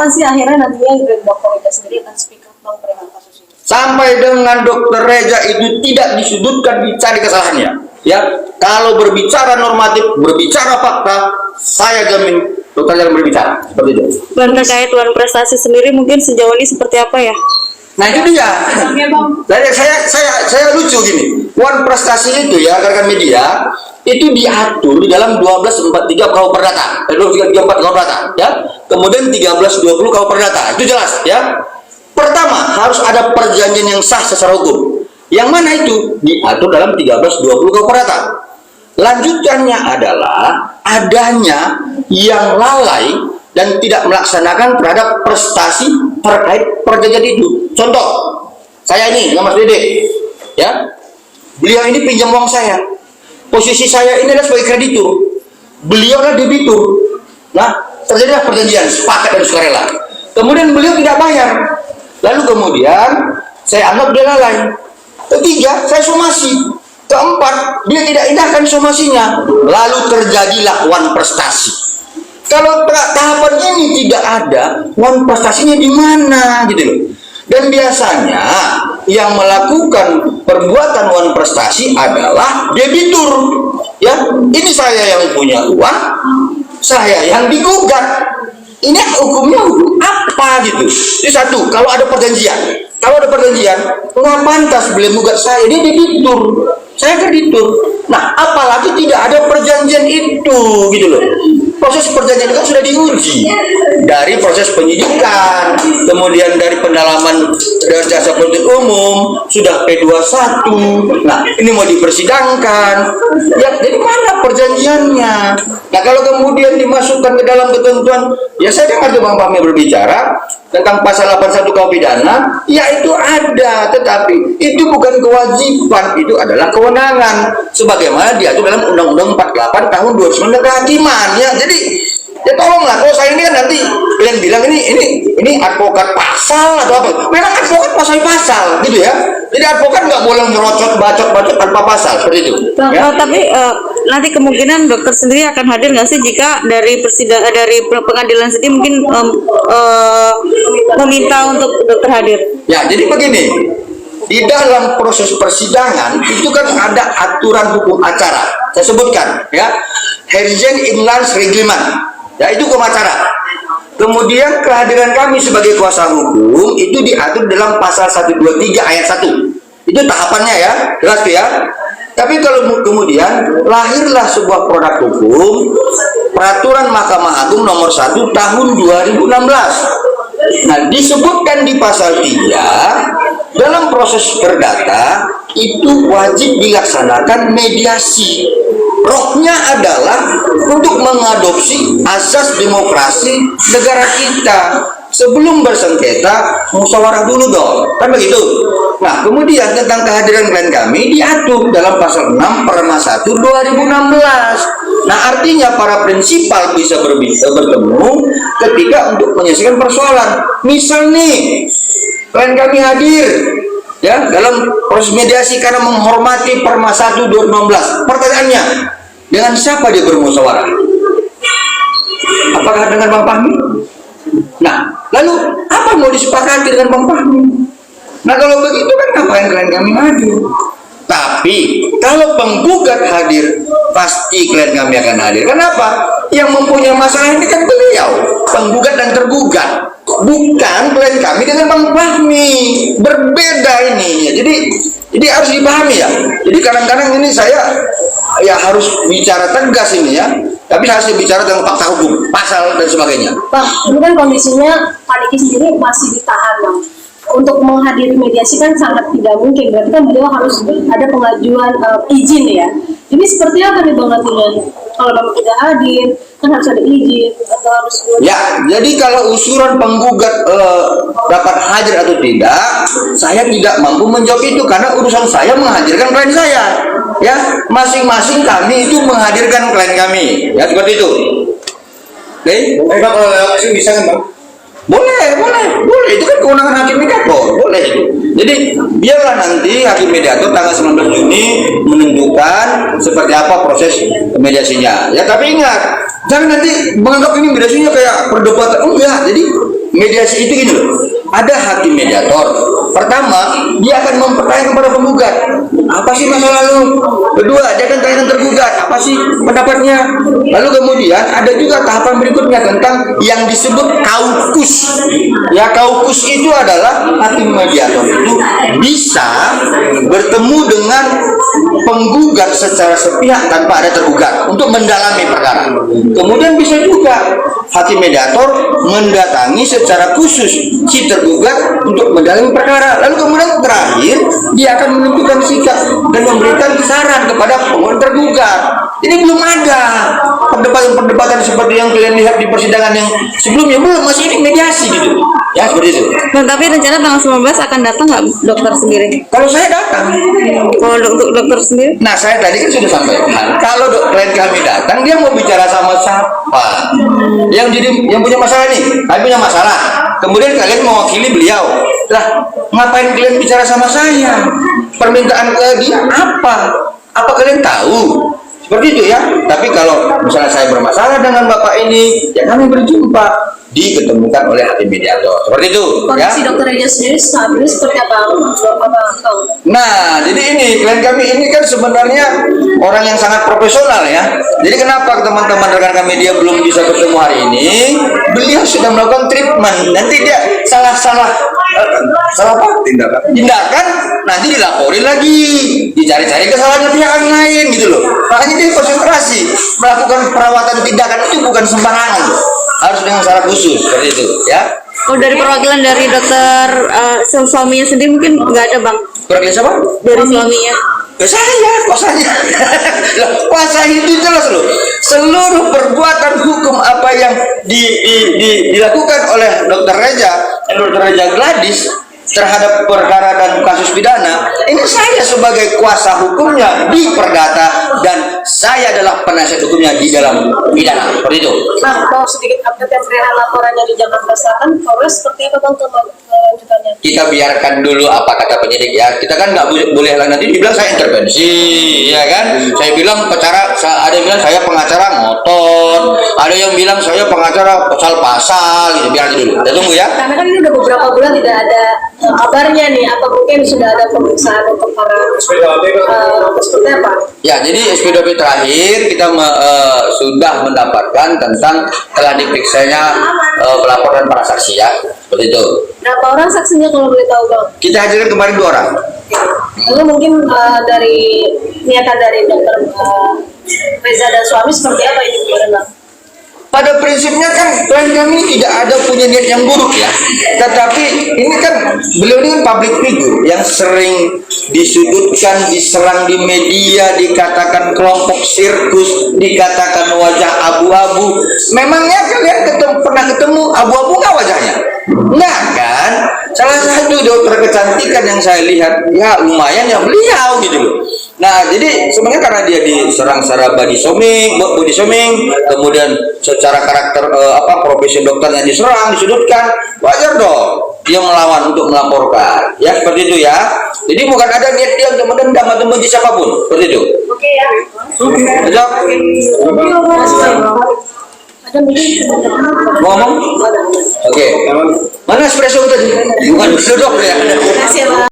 Kapan sih akhirnya nantinya Dr. Reza sendiri akan speak up Bang perihal kasus ini? Sampai dengan Dr. Reza itu tidak disudutkan dicari kesalahannya. Ya, kalau berbicara normatif, berbicara fakta, saya jamin Dr. Reza berbicara seperti itu. Dan terkait Wan Prestasi sendiri mungkin sejauh ini seperti apa ya? Nah itu dia. Jadi saya lucu gini. Wan Prestasi itu ya rekan media itu diatur di dalam 1243 KUH Perdata, 1234 KUH Perdata, ya. Kemudian 1320 KUH Perdata. Itu jelas, ya. Pertama, harus ada perjanjian yang sah secara hukum. Yang mana itu diatur dalam 1320 KUH Perdata. Lanjutannya adalah adanya yang lalai dan tidak melaksanakan terhadap prestasi terkait perjanjian itu. Contoh, saya ini dengan Mas Dede, ya, beliau ini pinjam uang saya. Posisi saya ini adalah sebagai kreditur, beliau adalah debitur. Nah, terjadilah perjanjian sepakat dan sukarela. Kemudian beliau tidak bayar, lalu kemudian saya anggap dia lalai. Ketiga, saya somasi. Keempat, dia tidak indahkan somasinya, lalu terjadilah Wan Prestasi. Kalau tahapan ini tidak ada, Wan Prestasinya di mana gitu loh. Dan biasanya yang melakukan perbuatan Wan Prestasi adalah debitur. Ya, ini saya yang punya uang, saya yang digugat. Ini hukumnya hukum apa gitu? Ini satu, kalau ada perjanjian. Kalau ada perjanjian, nggak pantas beliau gugat saya, dia debitur, saya kreditur. Nah, apalagi tidak ada perjanjian itu, gitu loh. Proses perjanjian itu kan sudah diuji dari proses penyidikan, kemudian dari pendalaman dari jasa penuntut umum, sudah P21. Nah, ini mau dipersidangkan. Ya, jadi mana perjanjiannya? Nah, kalau kemudian dimasukkan ke dalam ketentuan, ya saya dengar tuh Bang Fahmi berbicara tentang pasal 81 KUH pidana, ya itu ada, tetapi itu bukan kewajiban, itu adalah kewenangan sebagaimana diatur dalam Undang-Undang 48 tahun 2009 kehakiman. Ya, jadi ya tolonglah, kalau saya ini kan nanti kalian bilang ini advokat pasal atau apa, memang advokat pasal gitu ya. Jadi advokat nggak boleh merocot bacot tanpa pasal seperti itu. Ya? Tapi nanti kemungkinan dokter sendiri akan hadir nggak sih jika dari dari pengadilan sendiri mungkin meminta untuk dokter hadir? Ya, jadi begini, di dalam proses persidangan itu kan ada aturan hukum acara. Saya sebutkan, ya, Herjen Inlans Reglement, ya itu hukum acara. Kemudian kehadiran kami sebagai kuasa hukum itu diatur dalam pasal 123 ayat 1. Itu tahapannya ya, jelas ya. Tapi kalau kemudian lahirlah sebuah produk hukum, Peraturan Mahkamah Agung nomor 1 tahun 2016. Nah, disebutkan di pasal 3, dalam proses perdata itu wajib dilaksanakan mediasi. Rohnya adalah untuk mengadopsi asas demokrasi negara kita. Sebelum bersengketa, musyawarah dulu dong, kan begitu. Nah, kemudian tentang kehadiran klien kami diatur dalam pasal 6 Perma 1 2016. Nah, artinya para prinsipal bisa bertemu ketika untuk menyelesaikan persoalan. Misal nih, klien kami hadir ya dalam proses mediasi karena menghormati Perma 1 2016. Pertanyaannya, dengan siapa dia bermusyawarah? Apakah dengan Bang Fahmi? Nah, lalu apa mau disepakati dengan Bang Fahmi? Nah, kalau begitu kan ngapain klien kami hadir? Tapi kalau penggugat hadir, pasti klien kami akan hadir. Kenapa? Yang mempunyai masalah ini kan beliau, penggugat dan tergugat, bukan klien kami dengan Bang Fahmi. Berbeda ini. Jadi harus dipahami ya. Jadi kadang-kadang ini saya ya harus bicara tegas ini ya. Tapi saya harus bicara tentang fakta hukum, pasal dan sebagainya. Bang, ini kan kondisinya Pak Diki sendiri masih ditahan, Bang. Untuk menghadiri mediasi kan sangat tidak mungkin. Berarti kan beliau harus ada pengajuan izin ya. Ini seperti apa nih Bang nantinya? Kalau Bang tidak hadir, kan harus ada izin atau harus... Ya, jadi kalau usulan penggugat dapat hadir atau tidak, saya tidak mampu menjawab itu karena urusan saya menghadirkan klien saya. Ya, masing-masing kami itu menghadirkan klien kami. Ya, seperti itu. Oke? Bang, kalau langsung bisa kan Bang? Boleh. Itu kan kewenangan hakim mediator. Boleh itu. Jadi biarlah nanti hakim mediator tanggal 19 Juni menentukan seperti apa proses mediasinya. Ya, tapi ingat, jangan nanti menganggap ini mediasinya kayak perdebatan. Enggak. Jadi mediasi itu gini loh. Ada hakim mediator. Pertama, dia akan mempertanyakan kepada penggugat, apa sih masalah lu? Kedua, dia akan tanyakan tergugat, apa sih pendapatnya? Lalu kemudian ada juga tahapan berikutnya tentang yang disebut kaukus. Ya, kaukus itu adalah hakim mediator itu bisa bertemu dengan penggugat secara sepihak tanpa ada tergugat untuk mendalami perkara. Kemudian bisa juga hakim mediator mendatangi secara khusus si tergugat untuk mendalami perkara. Lalu kemudian terakhir dia akan menentukan sikap dan memberikan saran kepada penggugat tergugat. Ini belum ada perdebatan-perdebatan seperti yang kalian lihat di persidangan yang sebelumnya, belum, masih ini mediasi gitu. Ya, seperti itu. Bang, tapi rencana tanggal 19 akan datang nggak dokter sendiri? Kalau saya datang. Kalau untuk dokter sendiri? Nah, saya tadi kan sudah sampaikan, kalau klien kami datang, dia mau bicara sama siapa? Yang punya masalah nih, kami punya masalah. Kemudian kalian mewakili beliau. Lah, ngapain kalian bicara sama saya? Permintaan ke dia apa? Apa kalian tahu? Seperti itu ya. Tapi kalau misalnya saya bermasalah dengan bapak ini, ya kami berjumpa, diketemukan oleh hakim mediator. Seperti itu. Kondisi Ya. dokter Reja sendiri saat ini seperti apa? Nah, jadi ini klien kami ini kan sebenarnya orang yang sangat profesional ya. Jadi kenapa teman-teman rekan kami dia belum bisa ketemu hari ini? Beliau sudah melakukan treatment. Nanti dia salah apa? Tindakan nanti dilaporin lagi, dicari-cari kesalahan pihak lain gitu loh. Makanya dia konsentrasi melakukan perawatan tindakan itu bukan sembarangan loh. Harus dengan syarat khusus seperti itu ya. Oh, dari perwakilan dari dokter suaminya sendiri mungkin nggak ada, Bang? Perwakilan siapa? Dari suaminya. Ya saya, kuasanya. Loh, kuasa itu jelas loh. Seluruh perbuatan hukum apa yang dilakukan oleh Dr. Reja Gladys terhadap perkara dan kasus pidana, ini saya sebagai kuasa hukumnya di perdata dan saya adalah penasihat hukumnya di dalam pidana. Seperti itu. Bang, mau sedikit update yang perihal laporannya di Jakarta Selatan, Polres seperti apa Bang kelanjutannya? Kita biarkan dulu apa kata penyidik ya. Kita kan nggak boleh lah nanti dibilang saya intervensi, ya kan? Saya bilang ada yang bilang saya pengacara ngotot, ada yang bilang saya pengacara pasal-pasal, gitu. Biar aja dulu. Kita tunggu ya. Karena kan ini udah beberapa bulan tidak ada kabarnya nih, apa mungkin sudah ada pemeriksaan untuk para seperti apa? Ya, jadi SPDP terakhir kita sudah mendapatkan tentang telah diperiksanya pelapor dan para saksi ya, seperti itu. Berapa orang saksinya kalau boleh tahu Bang? Kita hadirkan kemarin 2 orang. Lalu mungkin dari niatan dari dokter Reza dan suami seperti apa itu kemarin Bang? Pada prinsipnya kan klien kami tidak ada punya niat yang buruk ya. Tetapi ini kan beliau ini kan public figure yang sering disudutkan, diserang di media, dikatakan kelompok sirkus, dikatakan wajah abu-abu. Memangnya kalian pernah ketemu abu-abu nggak wajahnya? Enggak kan? Salah satu dokter kecantikan yang saya lihat, ya lumayan ya beliau gitu loh. Nah, jadi sebenarnya karena dia diserang secara body shaming, kemudian secara karakter profesi dokternya diserang, disudutkan, wajar dong dia melawan untuk melaporkan. Ya seperti itu ya. Jadi bukan ada niat dia untuk mendendam atau membenci siapapun, seperti itu. Oke ya. Ajak. Ada mungkin Mau ngomong? Oke. Mana espresso tadi? Bukan duduk ya. Terima kasih ya Bang.